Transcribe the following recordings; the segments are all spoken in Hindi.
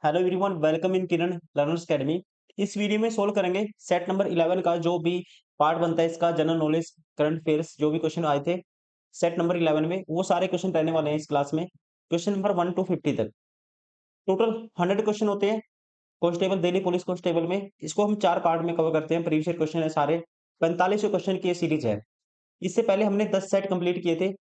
Hello everyone, welcome in Kiran learners academy. इस वीडियो में सोल्व करेंगे सेट नंबर 11 का जो भी पार्ट बनता है इसका जनरल नॉलेज करंट अफेयर्स जो भी क्वेश्चन आए थे सेट नंबर 11 में वो सारे क्वेश्चन रहने वाले हैं इस क्लास में। क्वेश्चन नंबर 1 टू 50 तक टोटल 100 क्वेश्चन होते हैं कांस्टेबल दिल्ली पुलिस कांस्टेबल में। इसको हम 4 पार्ट में कवर करते हैं। प्रीवियस क्वेश्चन है सारे 45 क्वेश्चन की ये सीरीज है। इससे पहले हमने 10 सेट कंप्लीट किए थे।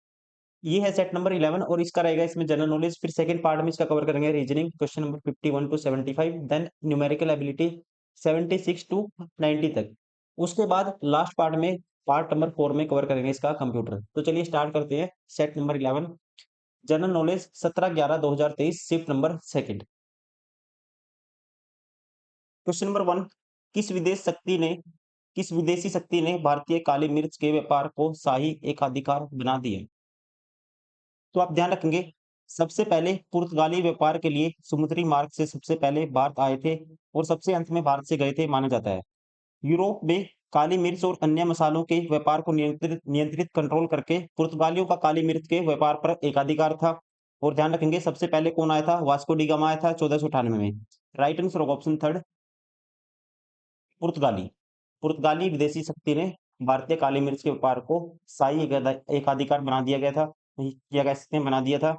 ये है सेट नंबर 11 और इसका रहेगा इसमें जनरल नॉलेज। फिर सेकंड पार्ट में इसका कवर करेंगे reasoning question number 51 to 75, then numerical ability 76 to 90 तक। उसके बाद लास्ट पार्ट में पार्ट नंबर 4 में कवर करेंगे इसका कंप्यूटर। तो चलिए स्टार्ट करते हैं set number 11 general knowledge 17/11/2023 shift number second. Question number 1, किस विदेशी शक्ति ने भारतीय काली मिर्च के व्यापार को शाही एकाधिकार बना दिया? तो आप ध्यान रखेंगे सबसे पहले पुर्तगाली व्यापार के लिए समुद्री मार्ग से सबसे पहले भारत आए थे और सबसे अंत में भारत से गए थे माना जाता है। यूरोप में काली मिर्च और अन्य मसालों के व्यापार को नियंत्रित नियंत्रित कंट्रोल करके पुर्तगालियों का काली मिर्च के व्यापार पर एकाधिकार था। और ध्यान रखेंगे सबसे पहले कौन आया था? वास्को डी गामा आया था 1498 में। राइट आंसर होगा ऑप्शन थर्ड, पुर्तगाली। पुर्तगाली विदेशी शक्ति ने भारतीय काली मिर्च के व्यापार को शाही एकाधिकार बना दिया गया था, किया कह सकते हैं बना दिया था।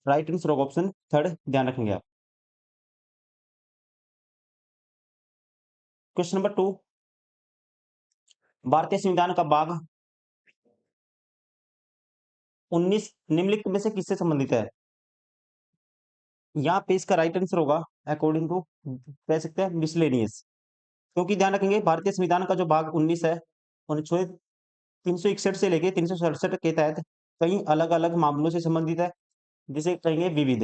राइट आंसर होगा ऑप्शन थर्ड, ध्यान रखेंगे आप। क्वेश्चन नंबर 2, भारतीय संविधान का भाग 19 निम्नलिखित में से किससे संबंधित है? यहाँ पे इसका राइट आंसर होगा अकॉर्डिंग टू कह सकते हैं मिसलेनियस। क्योंकि ध्यान रखेंगे भारतीय संविधान का जो भाग 19 है अनुच्छेद 361 से लेके 367 के तहत कई अलग अलग मामलों से संबंधित है, जिसे कहेंगे विविध।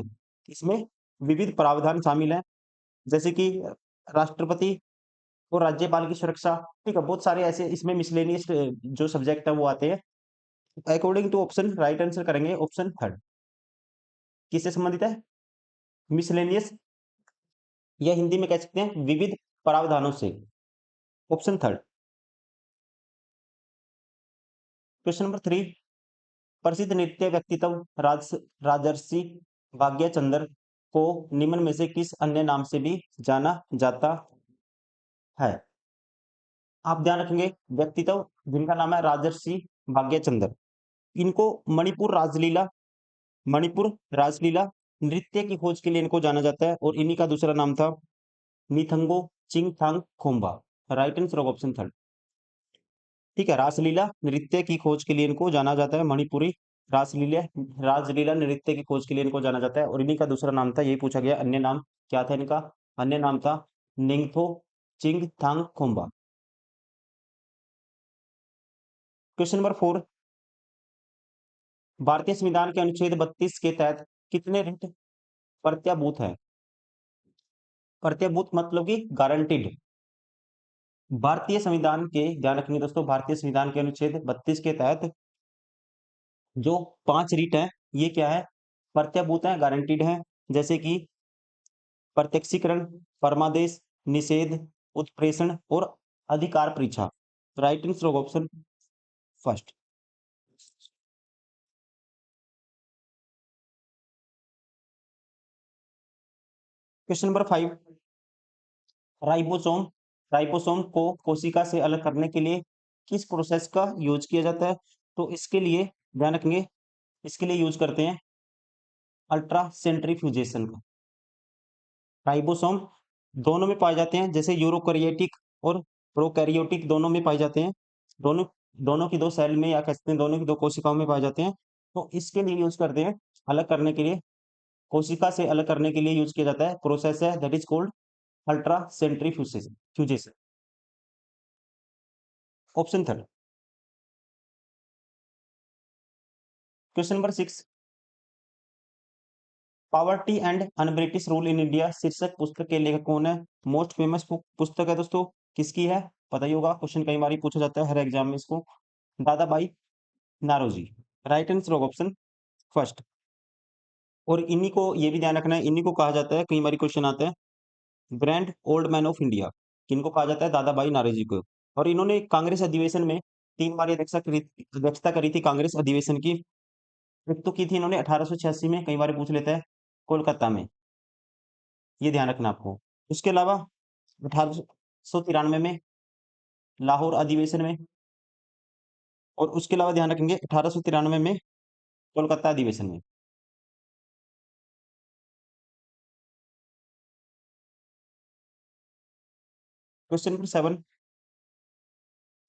इसमें विविध प्रावधान शामिल हैं, जैसे कि राष्ट्रपति और राज्यपाल की सुरक्षा। ठीक है, बहुत सारे ऐसे इसमें मिसलेनियस जो सब्जेक्ट है वो आते हैं। According to option right answer करेंगे ऑप्शन थर्ड। किससे संबंधित है? मिसलेनियस, या हिंदी में कह सकते हैं विविध प्रावधानों से। Option third. क्वेश्चन नंबर 3, प्रसिद्ध नृत्य व्यक्तित्व राजर्षि भाग्यचंद्र को निम्न में से किस अन्य नाम से भी जाना जाता है? आप ध्यान रखेंगे व्यक्तित्व जिनका नाम है राजर्षि भाग्यचंद्र, इनको मणिपुर रासलीला नृत्य की खोज के लिए इनको जाना जाता है और इन्हीं का दूसरा नाम था Nithango Chingthang Khomba. Right answer of option third. ठीक है, रासलीला नृत्य की खोज के लिए इनको जाना जाता है मणिपुरी रासलीला राजलीला नृत्य की खोज के लिए इनको जाना जाता है और इन्हीं का दूसरा नाम था, यही पूछा गया अन्य नाम क्या था इनका? अन्य नाम था निंगथो चिंगथांग खोम्बा। क्वेश्चन नंबर 4, भारतीय संविधान के अनुच्छेद 32 के तहत कितने रिट प्रत्याभूत है? प्रत्याभूत मतलब कि गारंटीड। भारतीय संविधान के ध्यान रखिए दोस्तों, भारतीय संविधान के अनुच्छेद 32 के तहत जो 5 रीट है ये क्या है? प्रत्याभूत है, गारंटीड है। जैसे कि प्रत्यक्षीकरण, परमादेश, निषेध, उत्प्रेषण और अधिकार परीक्षा। Right answer of option first. Question number 5, ribosome ribosome को कोशिका से अलग करने के लिए किस प्रोसेस का यूज किया जाता है? तो इसके लिए ध्यान रखेंगे इसके लिए यूज करते हैं अल्ट्रा सेंट्रीफ्यूजेशन का। राइबोसोम दोनों में पाए जाते हैं, जैसे यूरोकैरियोटिक और प्रोकैरियोटिक दोनों में पाए जाते हैं। दोनों दोनों की 2 सेल में या कह सकते हैं दोनों की 2 कोशिकाओं में पाए जाते हैं। तो इसके लिए यूज करते हैं अलग करने के लिए, कोशिका से अलग करने के लिए यूज किया जाता है प्रोसेस है that is called ultra centrifugation fugation. Option third. Question number 6, poverty and un British rule in India शीर्षक पुस्तक के लेखक कौन है? मोस्ट फेमस पुस्तक है दोस्तों, किसकी है पता ही होगा, क्वेश्चन कई बार पूछा जाता है हर एग्जाम में इसको। दादा भाई नारोजी। राइट आंसर होगा ऑप्शन फर्स्ट। और इन्हीं को ये भी ध्यान रखना है, इन्हीं को कहा जाता है, कई बार क्वेश्चन आता है grand old man of India, किनको कहा जाता है? दादा भाई नारोजी को। और इन्होंने कांग्रेस अधिवेशन में 3 बार अध्यक्षता करी थी कांग्रेस अधिवेशन की। एक तो की थी इन्होंने 1886 में, कई बार पूछ लेता है, कोलकाता में। ये ध्यान रखना आपको। उसके अलावा 1893 में लाहौर अधिवेशन में, और उसके अलावा ध्यान रखेंगे 1893 में कोलकाता अधिवेशन में। क्वेश्चन नंबर 7,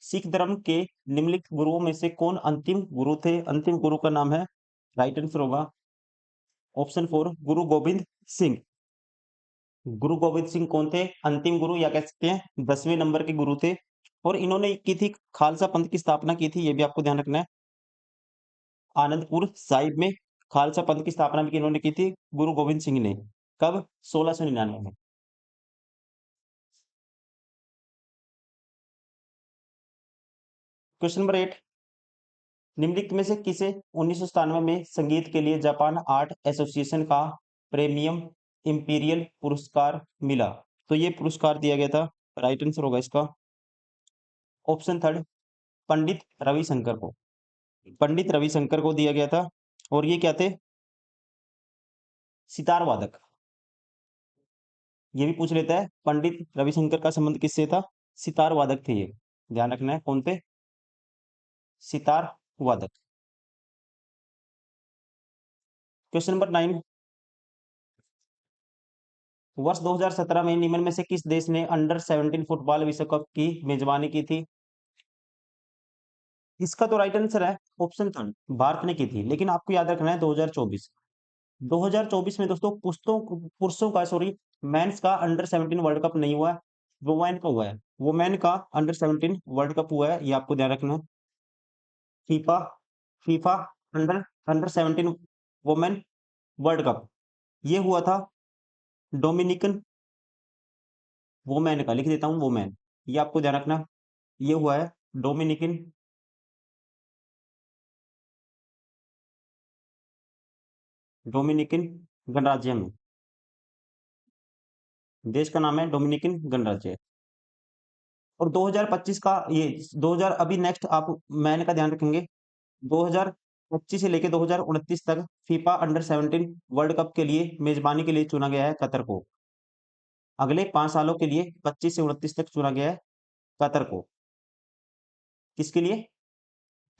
सिख धर्म के निम्नलिखित गुरुओं में से कौन अंतिम गुरु थे? अंतिम गुरु का नाम है, राइट आंसर होगा ऑप्शन 4 गुरु गोविंद सिंह। गुरु गोविंद सिंह कौन थे? अंतिम गुरु, या कह सकते हैं 10वें नंबर के गुरु थे। और इन्होंने की थी खालसा पंथ की स्थापना की थी, ये भी आपको ध्यान रखना है। आनंदपुर साहिब में खालसा पंथ की स्थापना भी इन्होंने की थी, गुरु गोविंद सिंह ने। कब? 1699 में। क्वेश्चन नंबर 8, निम्नलिखित में से किसे 1997 में संगीत के लिए जापान आर्ट एसोसिएशन का प्रीमियम इंपीरियल पुरस्कार मिला? तो ये पुरस्कार दिया गया था, राइट आंसर होगा इसका ऑप्शन 3 पंडित रविशंकर को। पंडित रविशंकर को दिया गया था। और ये क्या थे? सितार वादक। ये भी पूछ लेता है, पंडित रविशंकर का संबंध किससे था? सितार वादक थे ये, ध्यान रखना है। कौन थे? सितार वादक। क्वेश्चन नंबर 9, वर्ष 2017 में निम्न में से किस देश ने अंडर 17 फुटबॉल विश्व कप की मेजबानी की थी? इसका तो राइट आंसर है ऑप्शन 3 भारत ने की थी। लेकिन आपको याद रखना है 2024, 2024 में दोस्तों पुरुषों का, सॉरी, मेंस का अंडर 17 वर्ल्ड कप नहीं हुआ है, वुमेन का हुआ है। वुमेन का अंडर 17 वर्ल्ड कप हुआ है, ये आपको ध्यान रखना है। FIFA FIFA under under 17 women world cup, ये हुआ था डोमिनिकन, वुमेन का लिख देता हूँ, वुमेन, ये आपको ध्यान रखना। ये हुआ है डोमिनिकन डोमिनिकन गणराज्य में। देश का नाम है डोमिनिकन गणराज्य। और 2025 का ये 2000, अभी नेक्स्ट आप मैन का ध्यान रखेंगे, 2025 से लेके 2029 तक फीफा अंडर 17 वर्ल्ड कप के लिए मेजबानी के लिए चुना गया है कतर को। अगले 5 सालों के लिए 25 से 29 तक चुना गया है कतर को। किसके लिए?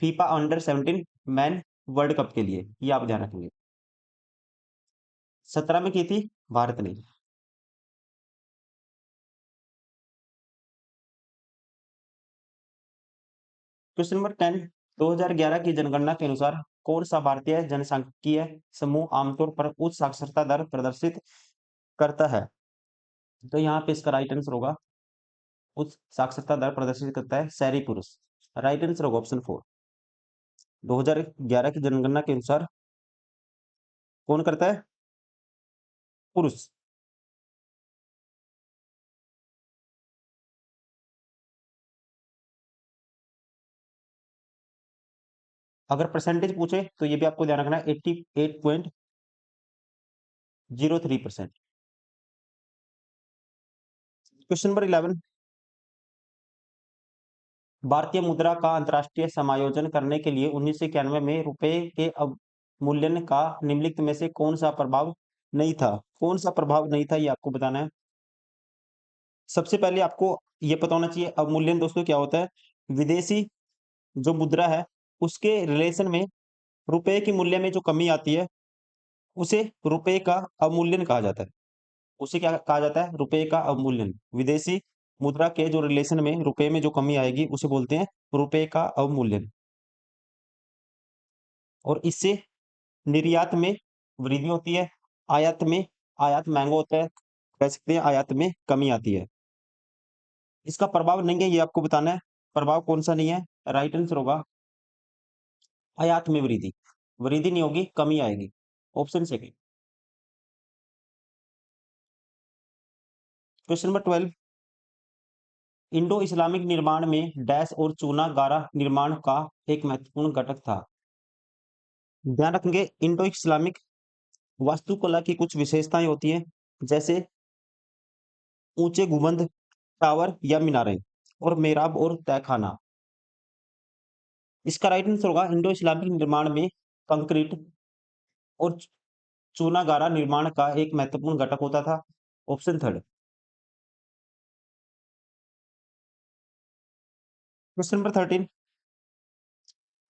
FIFA under 17 man world cup के लिए, ये आप ध्यान रखेंगे। 17 में की थी भारत ने। क्वेश्चन नंबर 10, 2011 की जनगणना के अनुसार कौन सा भारतीय जनसांख्यिकीय समूह आमतौर पर उच्च साक्षरता दर प्रदर्शित करता है? तो यहाँ पे इसका राइट आंसर होगा, उच्च साक्षरता दर प्रदर्शित करता है शहरी पुरुष। राइट आंसर होगा ऑप्शन 4। 2011 की जनगणना के अनुसार कौन करता है? पुरुष। अगर परसेंटेज पूछे तो ये भी आपको ध्यान रखना है, 88.03%। क्वेश्चन नंबर 11, भारतीय मुद्रा का अंतर्राष्ट्रीय समायोजन करने के लिए 1991 में रुपए के अवमूल्यन का निम्नलिखित में से कौन सा प्रभाव नहीं था? कौन सा प्रभाव नहीं था, ये आपको बताना है। सबसे पहले आपको ये पता होना चाहिए अवमूल्यन दोस्तों क्या होता है। विदेशी जो मुद्रा है उसके रिलेशन में रुपए के मूल्य में जो कमी आती है, उसे रुपए का अवमूल्यन कहा जाता है। उसे क्या कहा जाता है? रुपए का अवमूल्यन। विदेशी मुद्रा के जो रिलेशन में रुपए में जो कमी आएगी उसे बोलते हैं रुपए का अवमूल्यन। और इससे निर्यात में वृद्धि होती है, आयात महंगा होता है, कह सकते हैं आयात में कमी आती है। इसका प्रभाव नहीं है, ये आपको बताना है। प्रभाव कौन सा नहीं है? राइट आंसर होगा आयात में वृद्धि। वृद्धि नहीं होगी, कमी आएगी, option second. Question number 12, Indo Islamic निर्माण में डैश और चूना गारा निर्माण का एक महत्वपूर्ण घटक था। ध्यान रखेंगे, इंडो इस्लामिक वास्तुकला की कुछ विशेषताएं होती हैं, जैसे ऊंचे गुंबद, टावर या मीनारें, और मेहराब और तहखाना। इसका राइट आंसर होगा इंडो इस्लामिक निर्माण में कंक्रीट और चूना गारा निर्माण का एक महत्वपूर्ण घटक होता था। Option third. क्वेश्चन नंबर 13,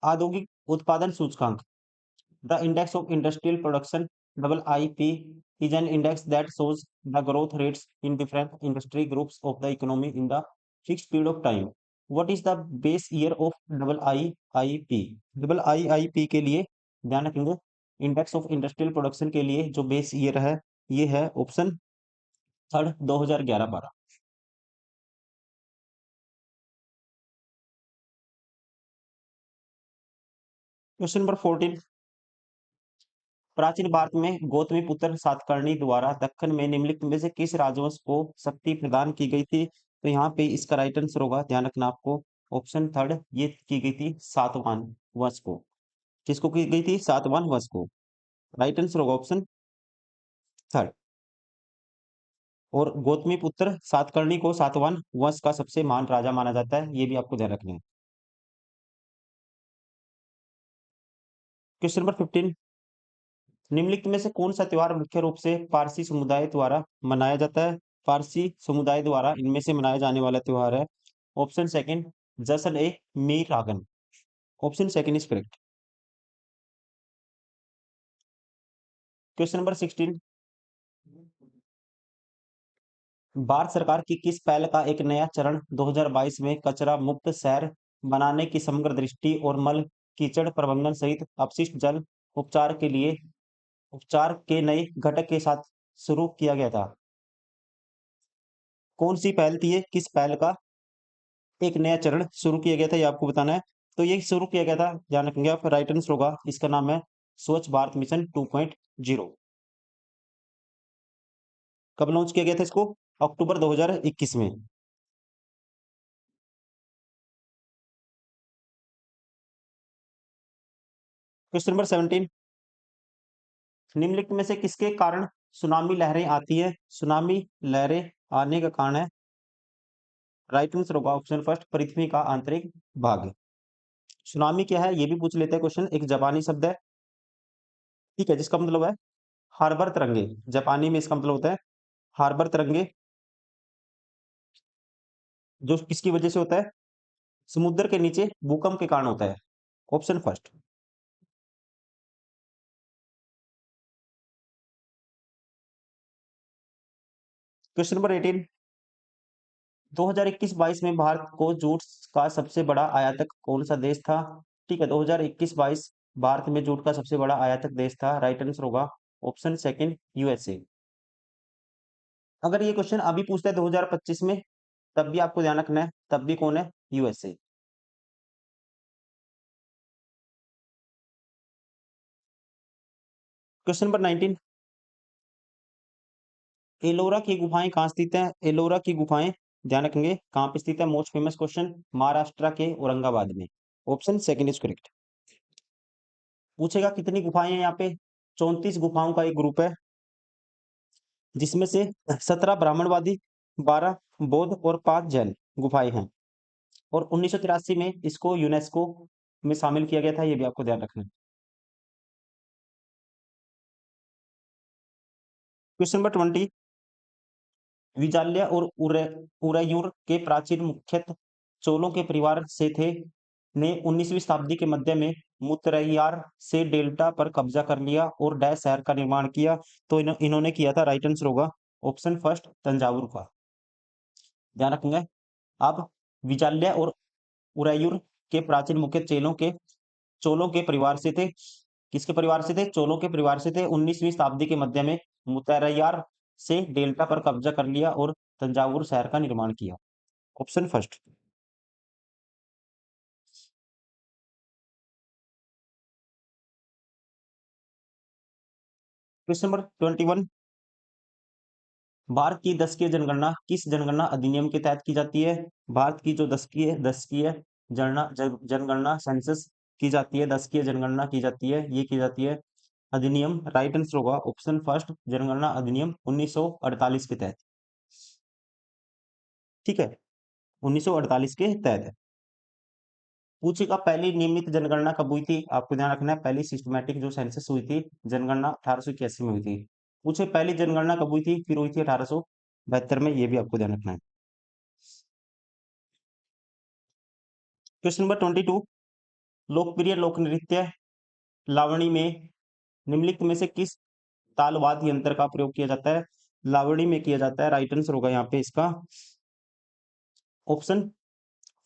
औद्योगिक उत्पादन सूचकांक। The index of industrial production (IIP) is an index that shows the growth rates in different industry groups of the economy in the fixed period of time. What is the base year of IIP? IIP के लिए ध्यान रखेंगे, इंडेक्स ऑफ इंडस्ट्रियल प्रोडक्शन के लिए जो बेस ईयर है ये है ऑप्शन थर्ड 2011-12। क्वेश्चन नंबर 14, प्राचीन भारत में गौतमीपुत्र सातकर्णी द्वारा दक्कन में निम्नलिखित में से किस राजवंश को शक्ति प्रदान की गई थी? तो यहाँ पे इसका राइट आंसर होगा, ध्यान रखना आपको, ऑप्शन थर्ड, ये की गई थी सातवाहन वंश को। किसको की गई थी? सातवाहन वंश को। राइट आंसर होगा ऑप्शन थर्ड। और गौतमीपुत्र सातकर्णी को सातवाहन वंश का सबसे महान राजा माना जाता है, ये भी आपको ध्यान रखना है। क्वेश्चन नंबर 15, निम्नलिखित में से कौन सा त्योहार मुख्य रूप से पारसी समुदाय द्वारा मनाया जाता है? पारसी समुदाय द्वारा इनमें से मनाया जाने वाला त्योहार है ऑप्शन सेकंड जश्न ए मीरागन। Option second is correct. Question number 16, Bharat सरकार की किस पहल का एक नया चरण 2022 में कचरा मुक्त शहर बनाने की समग्र दृष्टि और मल कीचड़ प्रबंधन सहित अपशिष्ट जल उपचार के नए घटक के साथ शुरू किया गया था? कौन सी पहल थी ये? किस पहल का एक नया चरण शुरू किया गया था, ये आपको बताना है। तो ये शुरू किया गया था, ध्यान रखेंगे आप, राइट आंसर होगा, इसका नाम है स्वच्छ भारत मिशन 2.0। कब लॉन्च किया गया था इसको? अक्टूबर 2021 में। क्वेश्चन नंबर 17, निम्नलिखित में से किसके कारण सुनामी लहरें आती है? सुनामी लहरें आने का कारण है, राइट आंसर होगा ऑप्शन फर्स्ट, पृथ्वी का आंतरिक भाग। सुनामी क्या है ये भी पूछ लेते हैं क्वेश्चन, एक जापानी शब्द है, ठीक है, जिसका मतलब है हार्बर तरंगे। जापानी में इसका मतलब होता है हार्बर तरंगे, जो किसकी वजह से होता है? समुद्र के नीचे भूकंप के कारण होता है, ऑप्शन फर्स्ट। क्वेश्चन नंबर 18, 2021-22 में भारत को जूट का सबसे बड़ा आयातक कौन सा देश था? ठीक है, 2021-22 भारत में जूट का सबसे बड़ा आयातक देश था, राइट आंसर होगा ऑप्शन सेकंड यूएसए। अगर ये क्वेश्चन अभी पूछता है 2025 में, तब भी आपको ध्यान रखना है, तब भी कौन है? यूएसए। क्वेश्चन नंबर 19, एलोरा की गुफाएं कहाँ स्थित हैं? एलोरा की गुफाएं, ध्यान रखेंगे, कहाँ पे स्थित है? मोस्ट फेमस क्वेश्चन, महाराष्ट्र के औरंगाबाद में। Option second is correct. पूछेगा कितनी गुफाएं हैं यहाँ पे? 34 गुफाओं का एक ग्रुप है, जिसमें से 17 ब्राह्मणवादी, 12 बौद्ध और 5 जैन गुफाएं हैं। और 1983 में इसको यूनेस्को में शामिल किया गया था, ये भी आपको ध्यान रखना है। क्वेश्चन नंबर 20, विजाल्य और उरैयूर के प्राचीन मुख्यतः चोलों के परिवार से थे, ने 19वीं शताब्दी के मध्य में मुत्तरैयार से डेल्टा पर कब्जा कर लिया और डैश शहर का निर्माण किया। तो इन्होंने किया था, राइट आंसर होगा ऑप्शन फर्स्ट, तंजावुर का। ध्यान रखेंगे आप, विजाल्य और उरैयूर के प्राचीन मुख्य चोलों के परिवार से थे। किसके परिवार से थे? चोलों के परिवार से थे। 19वीं शताब्दी के मध्य में मुत्तरैयार से डेल्टा पर कब्जा कर लिया और तंजावुर शहर का निर्माण किया, option first. Question number 21, Bharat की दशकीय जनगणना किस जनगणना अधिनियम के तहत की जाती है? भारत की जो दशकीय जनगणना सेंसस की जाती है, दशकीय जनगणना की जाती है, ये की जाती है अधिनियम, राइट आंसर होगा ऑप्शन फर्स्ट, जनगणना अधिनियम 1948 के तहत। ठीक है, 1948 के तहत है। पूछेगा पहली नियमित जनगणना कब हुई थी? आपको ध्यान रखना है, पहली सिस्टमैटिक जो सेंसस हुई थी जनगणना 1881 में हुई थी। पूछे पहली जनगणना कब हुई थी, फिर हुई थी 1872 में, ये भी आपको ध्यान रखना है। क्वेश्चन नंबर 22, लोकप्रिय लोक नृत्य लावणी में निम्नलिखित में से किस ताल वाद्य यंत्र का प्रयोग किया जाता है? लावणी में किया जाता है, राइट आंसर होगा यहाँ पे इसका ऑप्शन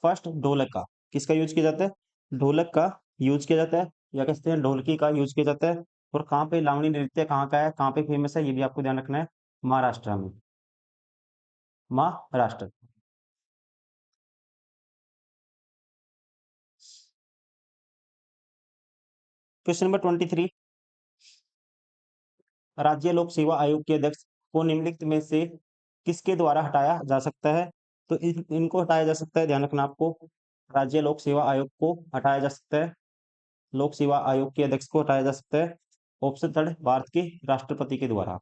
फर्स्ट ढोलक का। किसका यूज किया जाता है? ढोलक का यूज किया जाता है, या कहते हैं ढोलकी का यूज किया जाता है। और कहाँ पे लावणी नृत्य कहाँ का है, कहाँ पे फेमस है, ये भी आपको ध्यान रखना है, महाराष्ट्र में, महाराष्ट्र। क्वेश्चन नंबर 23, राज्य लोक सेवा आयोग के अध्यक्ष को निम्नलिखित में से किसके द्वारा हटाया जा सकता है? तो इनको हटाया जा सकता है, ध्यान रखना आपको, राज्य लोक सेवा आयोग को हटाया जा सकता है, लोक सेवा आयोग के अध्यक्ष को हटाया जा सकता है, ऑप्शन थर्ड भारत के राष्ट्रपति के द्वारा।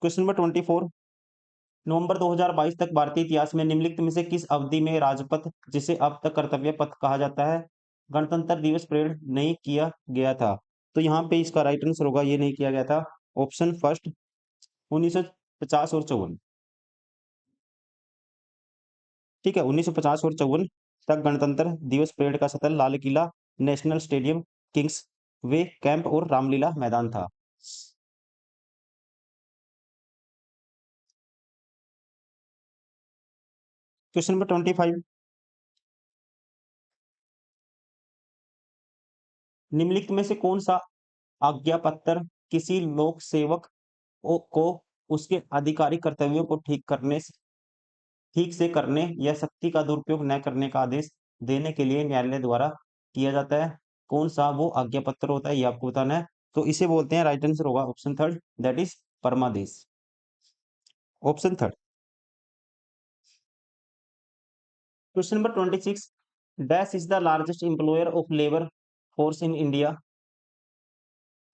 क्वेश्चन नंबर 24, नवंबर 2022 तक भारतीय इतिहास में निम्नलिखित में से किस अवधि में राजपथ, जिसे अब तक कर्तव्य पथ कहा जाता है, गणतंत्र दिवस परेड नहीं किया गया था? तो यहाँ पे इसका राइट आंसर होगा, ये नहीं किया गया था, ऑप्शन फर्स्ट 1950 और 54। ठीक है, 1950 और 54 तक गणतंत्र दिवस परेड का स्थल Lal Qila, national stadium, Kings वे कैंप और रामलीला मैदान था। क्वेश्चन नंबर 25, निम्नलिखित में से कौन सा आज्ञा पत्र किसी लोक सेवक को उसके आधिकारिक कर्तव्यों को ठीक से करने या शक्ति का दुरुपयोग न करने का आदेश देने के लिए न्यायालय द्वारा किया जाता है? कौन सा वो आज्ञा पत्र होता है, ये आपको बताना है। तो इसे बोलते हैं, राइट आंसर होगा ऑप्शन थर्ड, दैट इज परमादेश, option third. Question number 26, dash is the largest employer of labour force in India?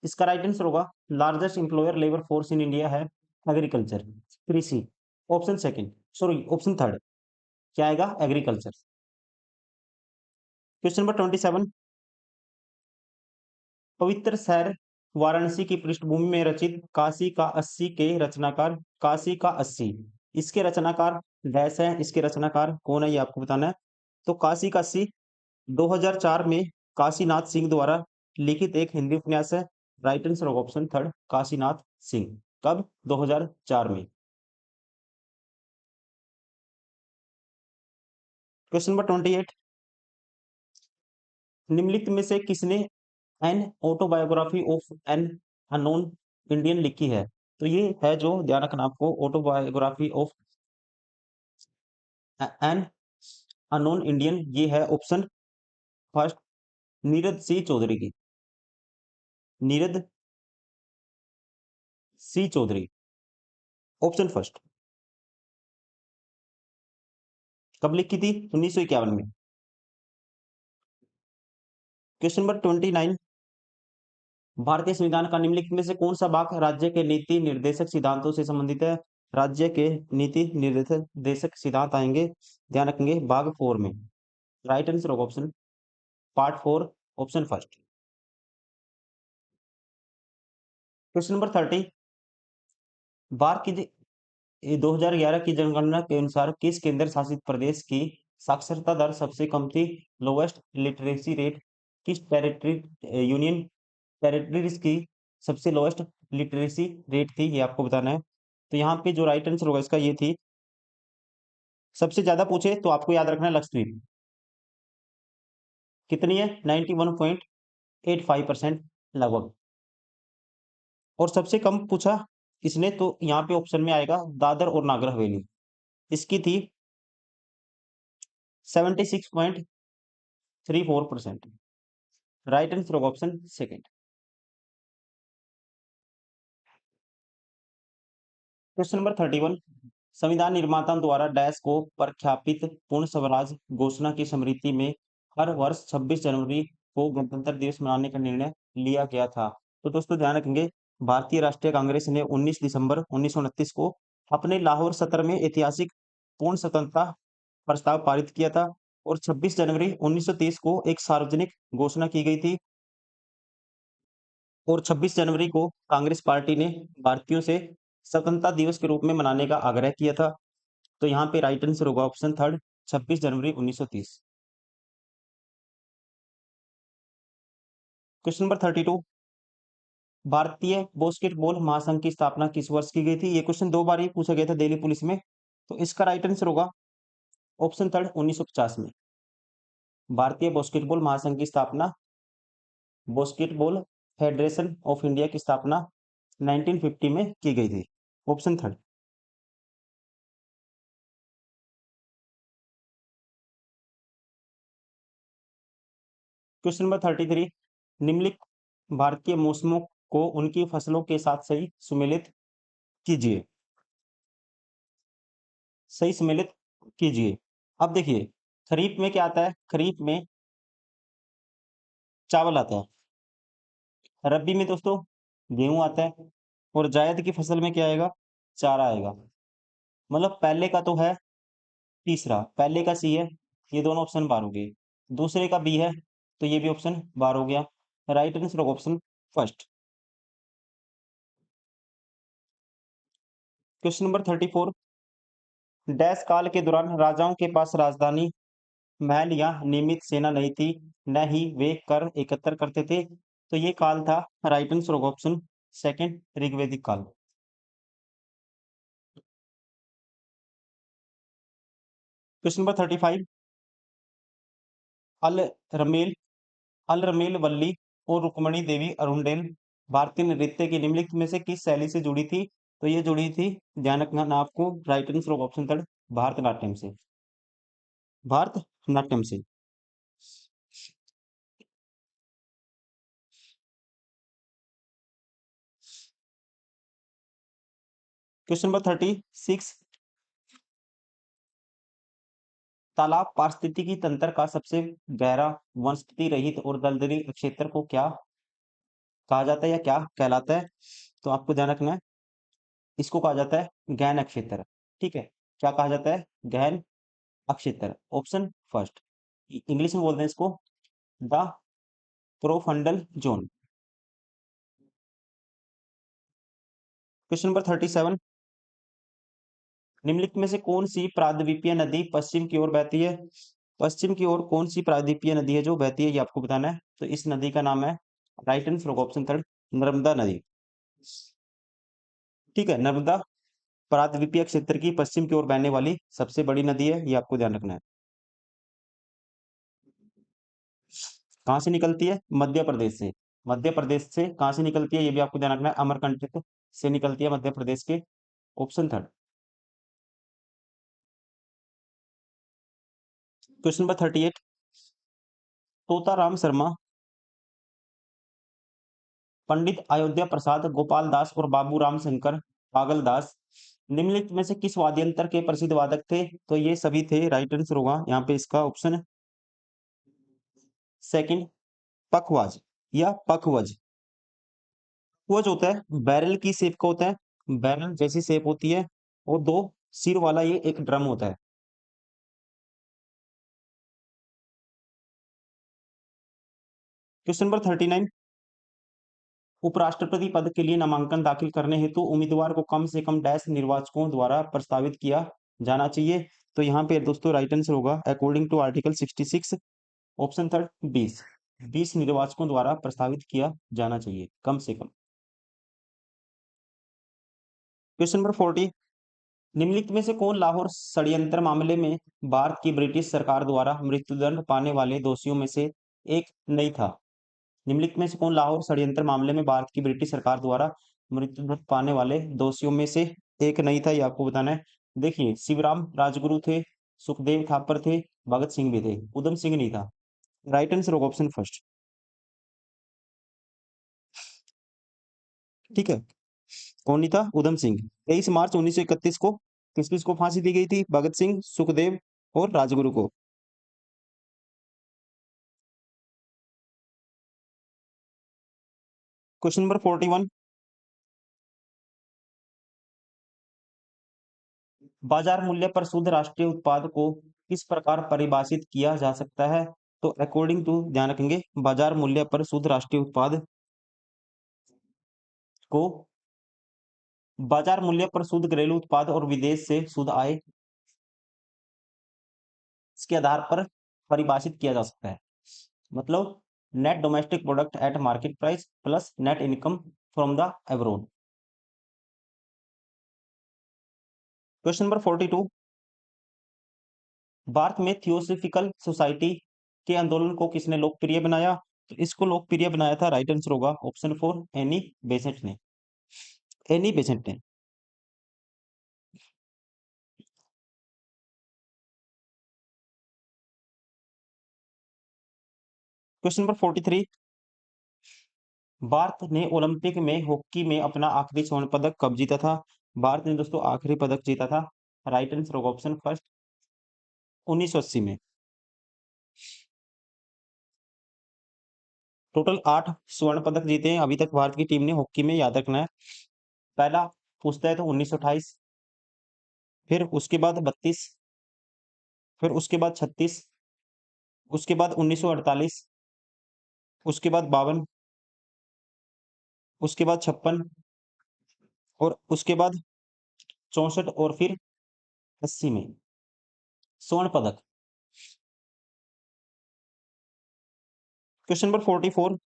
इसका राइट आंसर होगा, largest employer labour force in India है एग्रीकल्चर, कृषि, option second, sorry option third, क्या आएगा, एग्रीकल्चर। क्वेश्चन नंबर 27, पवित्र शहर वाराणसी की पृष्ठभूमि में रचित काशी का 80 के रचनाकार, काशी का 80, इसके रचनाकार डैश है, इसके रचनाकार कौन है, ये आपको बताना है। तो काशी का 80 2004 में काशीनाथ सिंह द्वारा लिखित एक हिंदी उपन्यास है, राइट आंसर होगा ऑप्शन थर्ड, काशीनाथ सिंह, कब, 2004 में। क्वेश्चन नंबर 28, निम्नलिखित में से किसने an autobiography of an unknown Indian लिखी है? तो ये है जो, ध्यान रखना आपको, autobiography of an unknown Indian, ये है ऑप्शन फर्स्ट नीरद सी चौधरी की, नीरद सी चौधरी, ऑप्शन फर्स्ट। कब लिखी थी? 1951 में। क्वेश्चन नंबर 29, भारतीय संविधान का निम्नलिखित में से कौन सा भाग राज्य के नीति निर्देशक सिद्धांतों से संबंधित है? राज्य के नीति निर्देशक सिद्धांत आएंगे, ध्यान रखेंगे, भाग 4 में, राइट आंसर होगा option part 4, option first. Question number 30, बार की 2011 की जनगणना के अनुसार किस केंद्र शासित प्रदेश की साक्षरता दर सबसे कम थी, लोवेस्ट लिटरेसी रेट? किस टेरिटरी यूनियन टेरिटरीज की सबसे लोएस्ट लिटरेसी रेट थी, ये आपको बताना है। तो यहाँ पे जो राइट आंसर होगा इसका ये थी, सबसे ज्यादा पूछे तो आपको याद रखना है लक्षद्वीप, कितनी है, 91.85% लगभग। और सबसे कम पूछा इसने, तो यहाँ पे ऑप्शन में आएगा दादर और नागर हवेली, इसकी थी 76.34%, राइट आंसर होगा ऑप्शन सेकेंड। क्वेश्चन नंबर 31, संविधान निर्माताओं द्वारा डैश को प्रख्यापित पूर्ण स्वराज घोषणा की स्मृति में हर वर्ष 26 जनवरी को गणतंत्र दिवस मनाने का निर्णय लिया गया था? तो दोस्तों ध्यान रखेंगे, भारतीय राष्ट्रीय कांग्रेस ने 19 दिसंबर 1929 को अपने लाहौर सत्र में ऐतिहासिक पूर्ण स्वतंत्रता प्रस्ताव पारित किया था, और 26 जनवरी 1930 को एक सार्वजनिक घोषणा की गई थी और 26 जनवरी को कांग्रेस पार्टी ने भारतीयों से स्वतंत्रता दिवस के रूप में मनाने का आग्रह किया था। तो यहाँ पे राइट आंसर होगा ऑप्शन थर्ड 26 जनवरी 1930। क्वेश्चन नंबर 32, भारतीय बास्केटबॉल महासंघ की स्थापना किस वर्ष की गई थी? ये क्वेश्चन 2 बार ही पूछा गया था दिल्ली पुलिस में। तो इसका राइट आंसर होगा ऑप्शन थर्ड 1950 में। भारतीय बास्केटबॉल महासंघ की स्थापना, बास्केटबॉल फेडरेशन ऑफ इंडिया की स्थापना 1950 में की गई थी। Option third. क्वेश्चन नंबर 33, निम्नलिखित भारतीय मौसमों को उनकी फसलों के साथ सही सुमेलित कीजिए। सही सुमेलित कीजिए। अब देखिए, खरीफ में क्या आता है? खरीफ में चावल आता है। रबी में दोस्तों गेहूं आता है और जायद की फसल में क्या आएगा? चारा आएगा। मतलब पहले का तो है तीसरा, पहले का सी है, ये दोनों ऑप्शन बार हो गए। दूसरे का बी है, तो ये भी ऑप्शन बार हो गया। Right answer option first. Question number 34, dash काल के दौरान राजाओं के पास राजधानी, महल या नियमित सेना नहीं थी, न ही वे कर एकत्र करते थे। तो ये काल था, राइट आंसर ऑप्शन सेकंड, ऋग्वैदिक काल। क्वेश्चन नंबर 35, अल रमेल अल रमेल वल्ली और रुक्मणी देवी अरुंडेल भारतीय नृत्य की निम्नलिखित में से किस शैली से जुड़ी थी? तो ये जुड़ी थी, ध्यान रखना आपको, right answer option third, Bharatanatyam से। भारतनाट्यम से। क्वेश्चन नंबर 36, तालाब पारिस्थितिकी तंत्र का सबसे गहरा वनस्पति रहित और दलदली क्षेत्र को क्या कहा जाता है या क्या कहलाता है? तो आपको ध्यान रखना है, इसको कहा जाता है गहन अक्षेत्र। ठीक है, क्या कहा जाता है? गहन अक्षेत्र। Option first. इंग्लिश में बोलते हैं इसको the profundal zone. Question number 37, निम्नलिखित में से कौन सी प्रायद्वीपीय नदी पश्चिम की ओर बहती है? पश्चिम की ओर कौन सी प्रायद्वीपीय नदी है जो बहती है, ये आपको बताना है। तो इस नदी का नाम है, right answer option third, Narmada नदी। ठीक है, नर्मदा प्रायद्वीपीय क्षेत्र की पश्चिम की ओर बहने वाली सबसे बड़ी नदी है, ये आपको ध्यान रखना है। कहाँ से निकलती है? मध्य प्रदेश से। मध्य प्रदेश से कहाँ से निकलती है, ये भी आपको ध्यान रखना है, अमरकंटक से निकलती है मध्य प्रदेश के। Option third. Question number 38, Totaram Sharma, Pandit Ayodhya Prasad, Gopal Das और बाबू राम शंकर पागल दास निम्नलिखित में से किस वाद्यंत्र के प्रसिद्ध वादक थे? तो ये सभी थे, राइट आंसर होगा यहाँ पे इसका ऑप्शन सेकंड, पखवाज या पखवज। पखवज होता है बैरल की शेप का होता है, बैरल जैसी शेप होती है और दो सिर वाला ये एक ड्रम होता है। क्वेश्चन नंबर 39, उपराष्ट्रपति पद के लिए नामांकन दाखिल करने हेतु उम्मीदवार को कम से कम डैश निर्वाचकों द्वारा प्रस्तावित किया जाना चाहिए। तो यहाँ पे दोस्तों राइट आंसर होगा according to article 66, option third 20। 20 निर्वाचकों द्वारा प्रस्तावित किया जाना चाहिए कम से कम। क्वेश्चन नंबर 40, निम्नलिखित में से कौन लाहौर षड्यंत्र मामले में भारत की ब्रिटिश सरकार द्वारा मृत्युदंड पाने वाले दोषियों में से एक नहीं था? निम्नलिखित में से कौन लाहौर षड्यंत्र मामले में भारत की ब्रिटिश सरकार द्वारा मृत्युदंड पाने वाले दोषियों में से एक नहीं था, ये आपको बताना है। देखिए, शिवराम राजगुरु थे, सुखदेव थापर थे, भगत सिंह भी थे, उधम सिंह नहीं था। राइट आंसर होगा ऑप्शन फर्स्ट। ठीक है, कौन नहीं था? उधम सिंह। 23 मार्च 1931 को किस किस को फांसी दी गई थी? भगत सिंह, सुखदेव और राजगुरु को। क्वेश्चन नंबर 41, बाजार मूल्य पर शुद्ध राष्ट्रीय उत्पाद को किस प्रकार परिभाषित किया जा सकता है? तो अकॉर्डिंग टू, ध्यान रखेंगे, बाजार मूल्य पर शुद्ध राष्ट्रीय उत्पाद को बाजार मूल्य पर शुद्ध घरेलू उत्पाद और विदेश से शुद्ध आय, इसके आधार पर परिभाषित किया जा सकता है। मतलब net domestic product at market price plus net income from the abroad. Question number 42, Bharat में थियोसॉफिकल सोसाइटी के आंदोलन को किसने लोकप्रिय बनाया? तो इसको लोकप्रिय बनाया था, राइट आंसर होगा ऑप्शन 4, एनी बेसेंट ने। एनी बेसेंट ने। क्वेश्चन नंबर 43, भारत ने ओलंपिक में हॉकी में अपना आखिरी स्वर्ण पदक कब जीता था? भारत ने दोस्तों आखिरी पदक जीता था, राइट आंसर होगा ऑप्शन फर्स्ट, 1980 में। टोटल 8 स्वर्ण पदक जीते हैं अभी तक भारत की टीम ने हॉकी में, याद रखना है। पहला पूछता है तो 1928, फिर उसके बाद 32, फिर उसके बाद 36, उसके बाद 1948, उसके बाद 52, उसके बाद 56 और उसके बाद 64 और फिर 80 में स्वर्ण पदक। क्वेश्चन नंबर 44,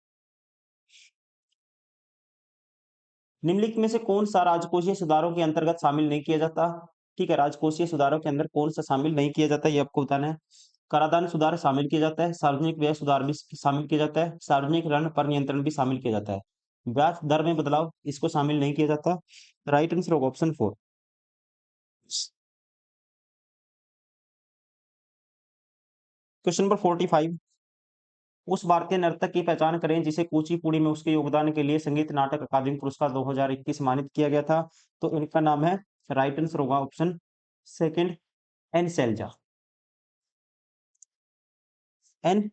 निम्नलिखित में से कौन सा राजकोषीय सुधारों के अंतर्गत शामिल नहीं किया जाता? ठीक है, राजकोषीय सुधारों के अंदर कौन सा शामिल नहीं किया जाता, ये आपको बताना है। कराधान सुधार शामिल किया जाता है, सार्वजनिक व्यय सुधार भी शामिल किया जाता है, सार्वजनिक ऋण पर नियंत्रण भी शामिल किया जाता है, ब्याज दर में बदलाव इसको शामिल नहीं किया जाता, राइट आंसर होगा ऑप्शन 4। क्वेश्चन नंबर 45, उस भारतीय नर्तक की पहचान करें जिसे कुचिपुड़ी में उसके योगदान के लिए संगीत नाटक अकादमी पुरस्कार 2021 सम्मानित किया गया था। तो इनका नाम है, राइट आंसर होगा option second, N Selja. N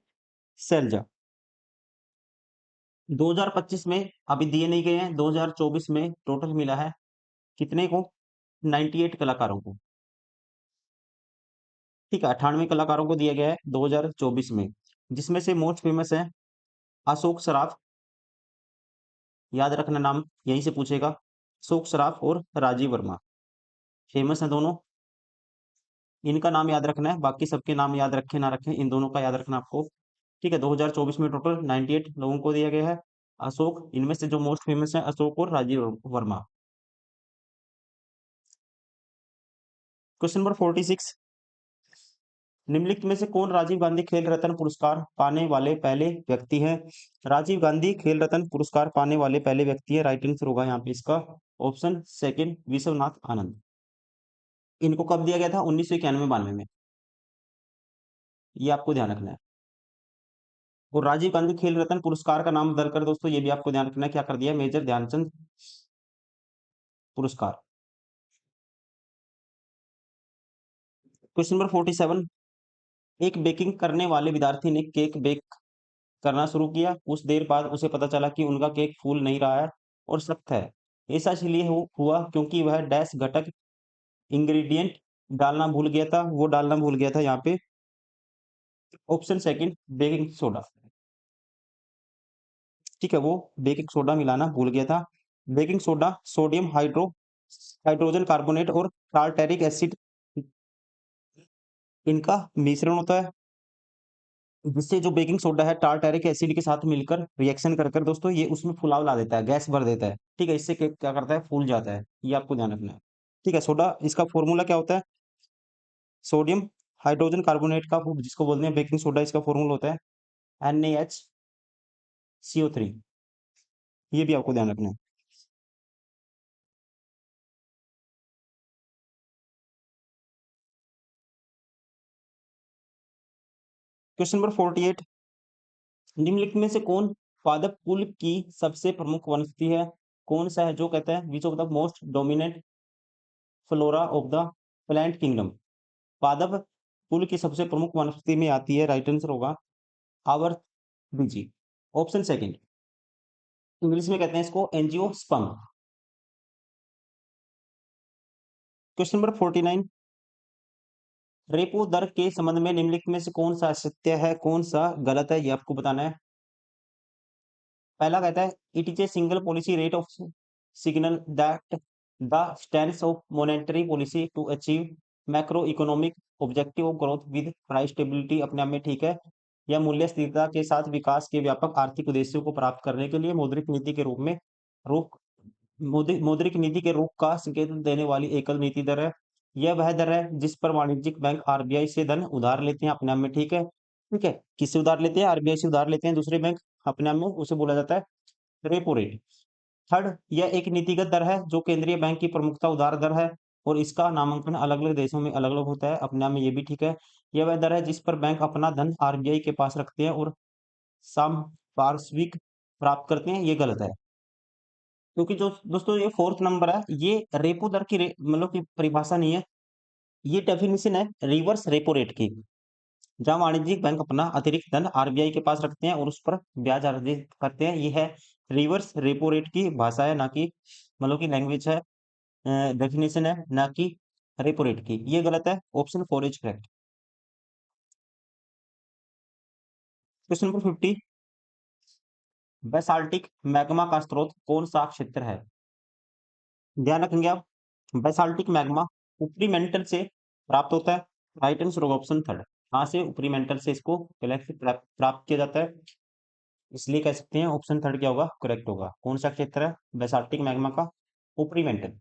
Selja. 2025 में अभी दिए नहीं गए हैं, 2024 में टोटल मिला है कितने को? 98 कलाकारों को। ठीक है, 98 कलाकारों को दिया गया है 2024 में, जिसमें से मोस्ट फेमस है अशोक सराफ, याद रखना नाम यहीं से पूछेगा, अशोक सराफ और राजीव वर्मा, फेमस है दोनों, इनका नाम याद रखना है, बाकी सबके नाम याद रखें ना रखें, इन दोनों का याद रखना आपको। ठीक है, 2024 में टोटल 98 लोगों को दिया गया है अशोक, इनमें से जो मोस्ट फेमस है अशोक और राजीव वर्मा। क्वेश्चन नंबर 46, निम्नलिखित में से कौन राजीव गांधी खेल रत्न पुरस्कार पाने वाले पहले व्यक्ति हैं? राजीव गांधी खेल रत्न पुरस्कार पाने वाले पहले व्यक्ति है, राइट आंसर होगा यहाँ पे इसका ऑप्शन सेकंड, विश्वनाथ आनंद। इनको कब दिया गया था? 1991-92 में, ये आपको ध्यान रखना है। और राजीव गांधी खेल रत्न पुरस्कार का नाम बदलकर दोस्तों ये भी आपको ध्यान रखना है, क्या कर दिया, मेजर ध्यानचंद पुरस्कार। क्वेश्चन नंबर 47, एक बेकिंग करने वाले विद्यार्थी ने केक बेक करना शुरू किया, कुछ देर बाद उसे पता चला कि उनका केक फूल नहीं रहा है और सख्त है। ऐसा इसलिए हुआ क्योंकि वह डैश घटक इंग्रेडिएंट डालना भूल गया था, वो डालना भूल गया था यहाँ पे ऑप्शन सेकंड, बेकिंग सोडा। ठीक है, वो बेकिंग सोडा मिलाना भूल गया था। Baking soda sodium hydrogen carbonate और टार्टेरिक एसिड, इनका मिश्रण होता है, जिससे जो बेकिंग सोडा है टार्टेरिक एसिड के साथ मिलकर रिएक्शन कर कर दोस्तों ये उसमें फुलाव ला देता है, गैस भर देता है। ठीक है, इससे क्या करता है, फूल जाता है, ये आपको ध्यान रखना है। ठीक है, सोडा इसका फॉर्मूला क्या होता है, सोडियम हाइड्रोजन कार्बोनेट का, जिसको बोलते हैं बेकिंग सोडा, इसका फॉर्मूला होता है NaHCO3, ये भी आपको ध्यान रखना है। क्वेश्चन नंबर 48, निम्नलिखित में से कौन पादप कुल की सबसे प्रमुख वनस्पति है? कौन सा है जो कहता है which of the most dominant flora of the plant kingdom? पादप कुल की सबसे प्रमुख वनस्पति में आती है, राइट आंसर होगा आवर्त बीजी, ऑप्शन सेकंड, इंग्लिश में कहते हैं इसको एंजियोस्पर्म। क्वेश्चन नंबर 49, रेपो दर के संबंध में निम्नलिखित में से कौन सा सत्य है, कौन सा गलत है, ये आपको बताना है। पहला कहता है it is a single policy rate of signal that the stands of monetary policy to achieve macro economic objective of growth with price stability, अपने आप में ठीक है। यह मूल्य स्थिरता के साथ विकास के व्यापक आर्थिक उद्देश्यों को प्राप्त करने के लिए मौद्रिक नीति के रूप में रोक मौद्रिक नीति के रुख का संकेत देने वाली एकल नीति दर है। यह वह दर है जिस पर वाणिज्यिक बैंक आरबीआई से धन उधार लेते हैं, अपने आप में ठीक है। ठीक है, किससे उधार लेते हैं? आरबीआई से उधार लेते हैं दूसरे बैंक, अपने आप में उसे बोला जाता है रेपो रेट। थर्ड, यह एक नीतिगत दर है जो केंद्रीय बैंक की प्रमुखता उधार दर है और इसका नामांकन अलग अलग देशों में अलग अलग होता है, अपने आप में ये भी ठीक है। यह वह दर है जिस पर बैंक अपना धन आरबीआई के पास रखते हैं और पार्श्विक प्राप्त करते हैं, ये गलत है। क्योंकि जो दोस्तों ये फोर्थ नंबर है, ये रेपो दर की मतलब की परिभाषा नहीं है, ये डेफिनेशन है रिवर्स रेपो रेट की, जहां वाणिज्यिक बैंक अपना अतिरिक्त धन आरबीआई के पास रखते हैं और उस पर ब्याज अर्जित करते हैं। ये है रिवर्स रेपो रेट की भाषा है, ना कि मतलब की लैंग्वेज है, डेफिनेशन है, ना कि रेपो रेट की। ये गलत है, option 4 is correct. Question number 50, basaltic magma का स्रोत कौन सा क्षेत्र है? ध्यान रखेंगे आप, बेसाल्टिक मैग्मा ऊपरी मेंटल से प्राप्त होता है। राइट आंसर होगा ऑप्शन थर्ड। कहाँ से? ऊपरी मेंटल से इसको प्राप्त किया जाता है, इसलिए कह सकते हैं ऑप्शन थर्ड क्या होगा? करेक्ट होगा। कौन सा क्षेत्र है बेसाल्टिक मैग्मा का? ऊपरी मेंटल।